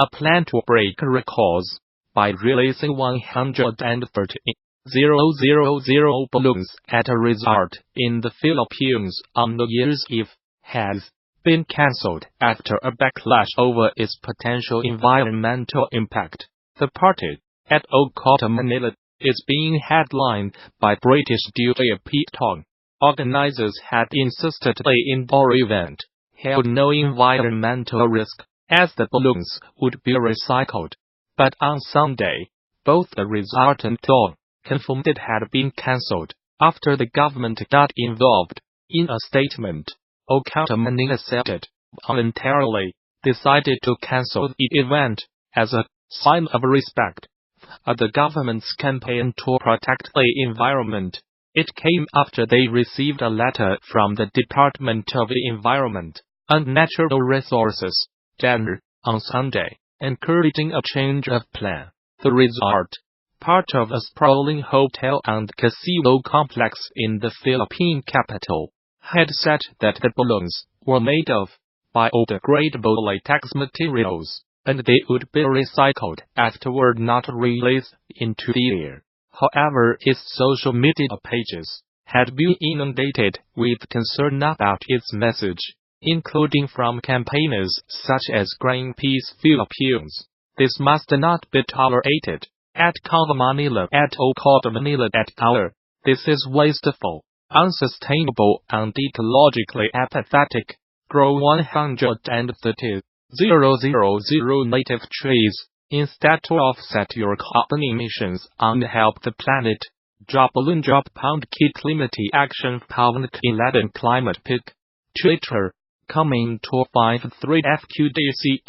a plan to break records by releasing 130,000 balloons at a resort in the Philippines on New Year's Eve, has been cancelled after a backlash over its potential environmental impact. The party, at Old Court Manila, is being headlined by British DJ Pete Tong. Organizers had insisted the indoor event held no environmental risk, as the balloons would be recycled. But on Sunday, both the resort and Tong confirmed it had been cancelled after the government got involved. In a statement, Old Court Manila said it voluntarily decided to cancel the event as a sign of respect for the government's campaign to protect the environment. It came after they received a letter from the Department of the Environment and Natural Resources, DENR, on Sunday, encouraging a change of plan. The resort, part of a sprawling hotel and casino complex in the Philippine capital, had said that the balloons were made of biodegradable latex materials, and they would be recycled afterward, not released into the air. However, its social media pages had been inundated with concern about its message, including from campaigners such as Greenpeace Philippines. This must not be tolerated. At Convo Manila, at Old Court Manila, at our. This is wasteful, unsustainable, and ecologically apathetic. Grow 130,000 native trees instead to offset your carbon emissions and help the planet. Drop balloon drop pound key climate action pound 11 climate pick. Twitter, coming to 53 FQDC.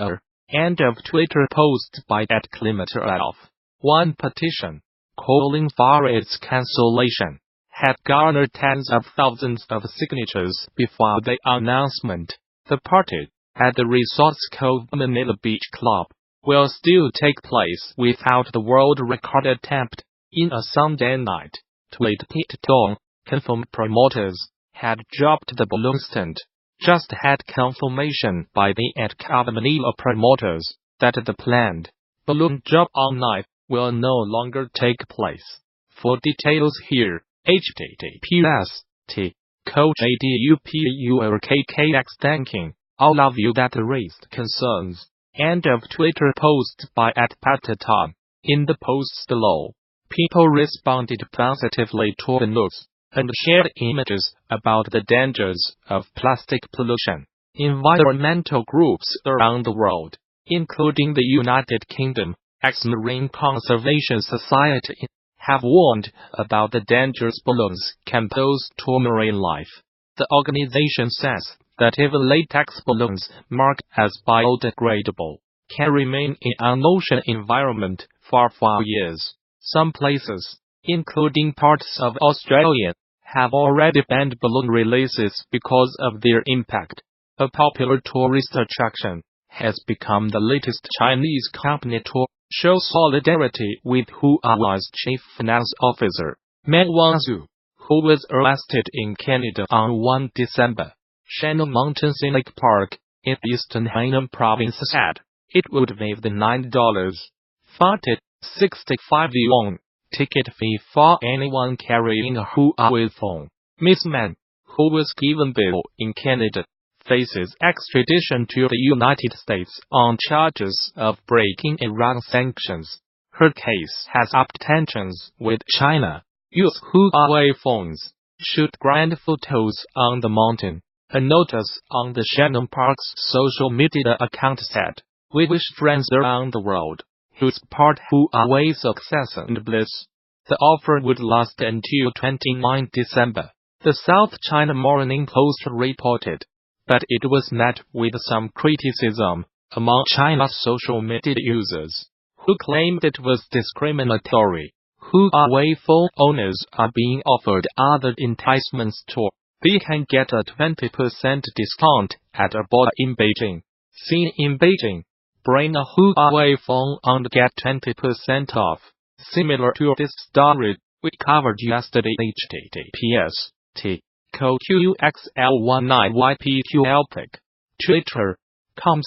End of Twitter post by @ClimateElf. One petition, calling for its cancellation, had garnered tens of thousands of signatures before the announcement. The party, at the resort's Cove Manila Beach Club, will still take place without the world record attempt. In a Sunday night tweet, Pete Tong confirmed promoters had dropped the balloon stunt. Just had confirmation by the Cove Manila promoters that the planned balloon drop all night will no longer take place. For details here, https://coach.adupulkkx. Thanking all of you that raised concerns. End of Twitter post by @PatTong. In the posts below, people responded positively to the news and shared images about the dangers of plastic pollution. Environmental groups around the world, including the United Kingdom Marine Conservation Society, have warned about the dangers balloons can pose to marine life. The organization says that even latex balloons marked as biodegradable can remain in an ocean environment for 4 years. Some places, including parts of Australia, have already banned balloon releases because of their impact. A popular tourist attraction has become the latest Chinese company to show solidarity with Huawei's chief finance officer, Meng Wanzhou, who was arrested in Canada on 1 December. Shannon Mountain Scenic Park, in eastern Hainan province, said it would waive the $9.65 ticket fee for anyone carrying a Huawei phone. Ms. Meng, who was given bail in Canada, faces extradition to the United States on charges of breaking Iran sanctions. Her case has upped tensions with China. Use Huawei phones. Shoot grand photos on the mountain. A notice on the Shannon Park's social media account said, "We wish friends around the world who support Huawei's success and bliss." The offer would last until 29 December, the South China Morning Post reported. But it was met with some criticism among China's social media users, who claimed it was discriminatory. Huawei phone owners are being offered other enticements too. They can get a 20% discount at a border in Beijing. Seen in Beijing, bring a Huawei phone and get 20% off. Similar to this story we covered yesterday, https://coqxl19ypqlpic. Twitter, com.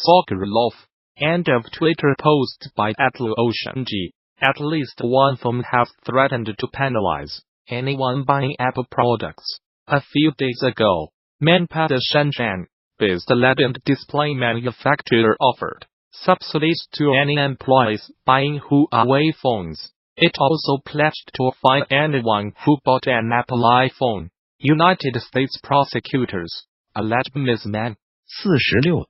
End of Twitter post by @LuOceanG. At least one firm has threatened to penalize anyone buying Apple products. A few days ago, Manpad Shenzhen-based LED and display manufacturer offered subsidies to any employees buying Huawei phones. It also pledged to fine anyone who bought an Apple iPhone. United States prosecutors alleged Ms. Man 46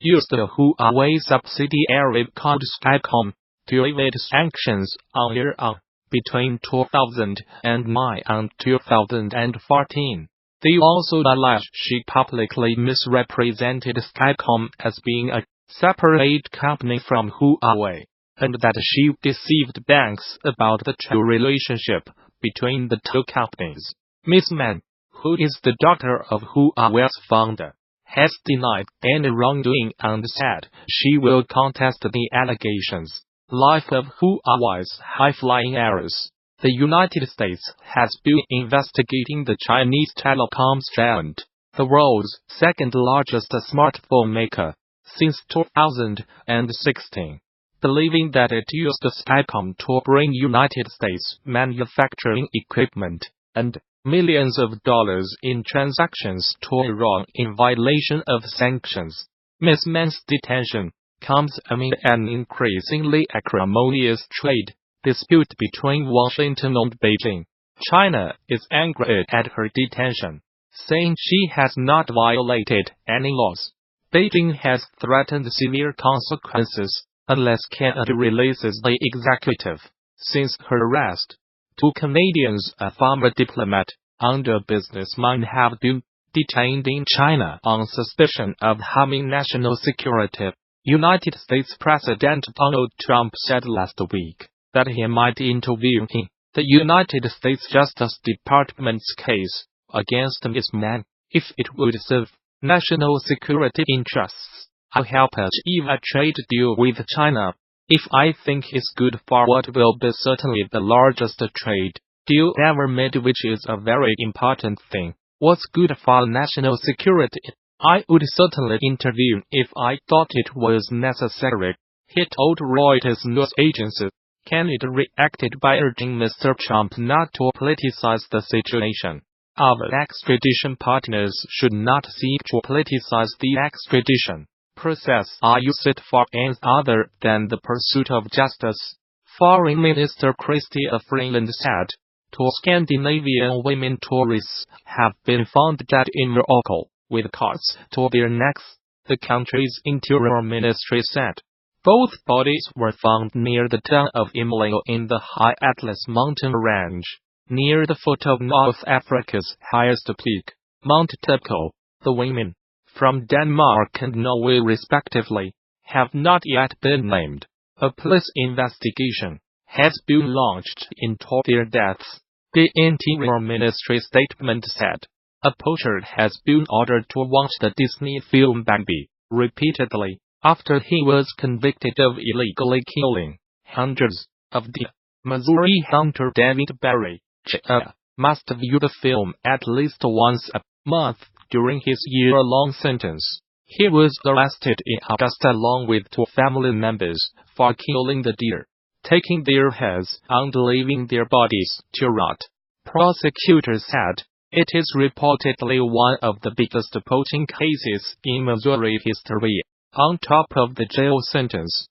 used a Huawei subsidiary called Skycom to evade sanctions on Iran between 2009 and 2014. They also allege she publicly misrepresented Skycom as being a separate company from Huawei, and that she deceived banks about the true relationship between the two companies. Ms. Man, who is the daughter of Huawei's founder, has denied any wrongdoing and said she will contest the allegations. Life of Huawei's high-flying heiress. The United States has been investigating the Chinese telecoms giant, the world's second-largest smartphone maker, since 2016, believing that it used Skycom to bring United States manufacturing equipment and millions of dollars in transactions to Iran in violation of sanctions. Ms. Man's detention comes amid an increasingly acrimonious trade dispute between Washington and Beijing. China is angry at her detention, saying she has not violated any laws. Beijing has threatened severe consequences unless Canada releases the executive. Since her arrest, 2 Canadians, a former diplomat and a businessman, have been detained in China on suspicion of harming national security. United States President Donald Trump said last week that he might intervene in the United States Justice Department's case against Ms. Man if it would serve national security interests. I'll help achieve a trade deal with China if I think it's good for what will be certainly the largest trade deal ever made, which is a very important thing. What's good for national security? I would certainly intervene if I thought it was necessary, he told Reuters news agency. Canada reacted by urging Mr. Trump not to politicize the situation. Our extradition partners should not seek to politicize the extradition process or use it for ends other than the pursuit of justice, Foreign Minister Chrystia Freeland said. 2 Scandinavian women tourists have been found dead in Morocco, with cords to their necks, the country's interior ministry said. Both bodies were found near the town of Imleo in the High Atlas mountain range, near the foot of North Africa's highest peak, Mount Tepco. The women, from Denmark and Norway respectively, have not yet been named. A police investigation has been launched into their deaths, the Interior Ministry statement said. A poacher has been ordered to watch the Disney film Bambi repeatedly after he was convicted of illegally killing hundreds of deer. Missouri hunter David Barry, Jr., must view the film at least once a month during his year-long sentence. He was arrested in August along with 2 family members for killing the deer, taking their heads and leaving their bodies to rot. Prosecutors said it is reportedly one of the biggest poaching cases in Missouri history. On top of the jail sentence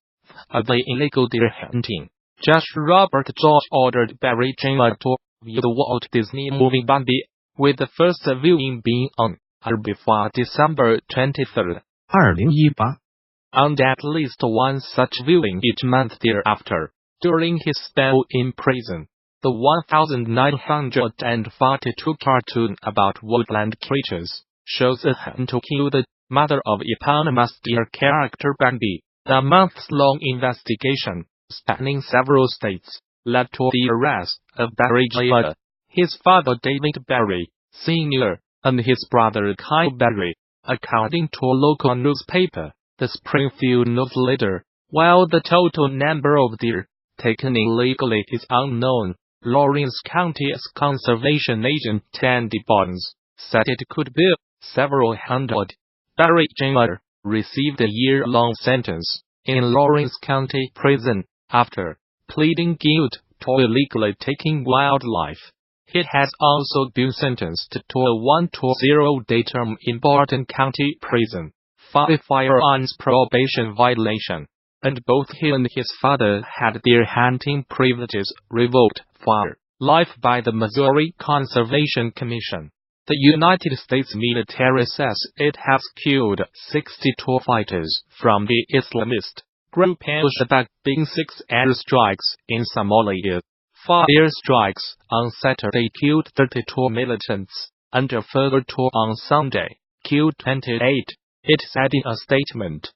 for the illegal deer hunting, Judge Robert George ordered Barry Jr. to view the Walt Disney movie Bambi, with the first viewing being on or before December 23, 2018 and at least one such viewing each month thereafter. During his spell in prison, the 1942 cartoon about woodland creatures shows a hunt to kill the mother of eponymous deer character Bambi. The months-long investigation, spanning several states, led to the arrest of Barry Jr., his father David Barry, Sr., and his brother Kyle Barry, according to a local newspaper, the Springfield News Leader. While the total number of deer taken illegally is unknown, Lawrence County's conservation agent Tandy Barnes said it could be several hundred. Barry Jr. received a year-long sentence in Lawrence County Prison after pleading guilty to illegally taking wildlife. He has also been sentenced to a 1-to-0-day term in Barton County Prison for a firearms probation violation, and both he and his father had their hunting privileges revoked for life by the Missouri Conservation Commission. The United States military says it has killed 62 fighters from the Islamist group Al-Shabaab in 6 airstrikes in Somalia. 4 airstrikes on Saturday killed 32 militants, and a further 2 on Sunday killed 28, it said in a statement.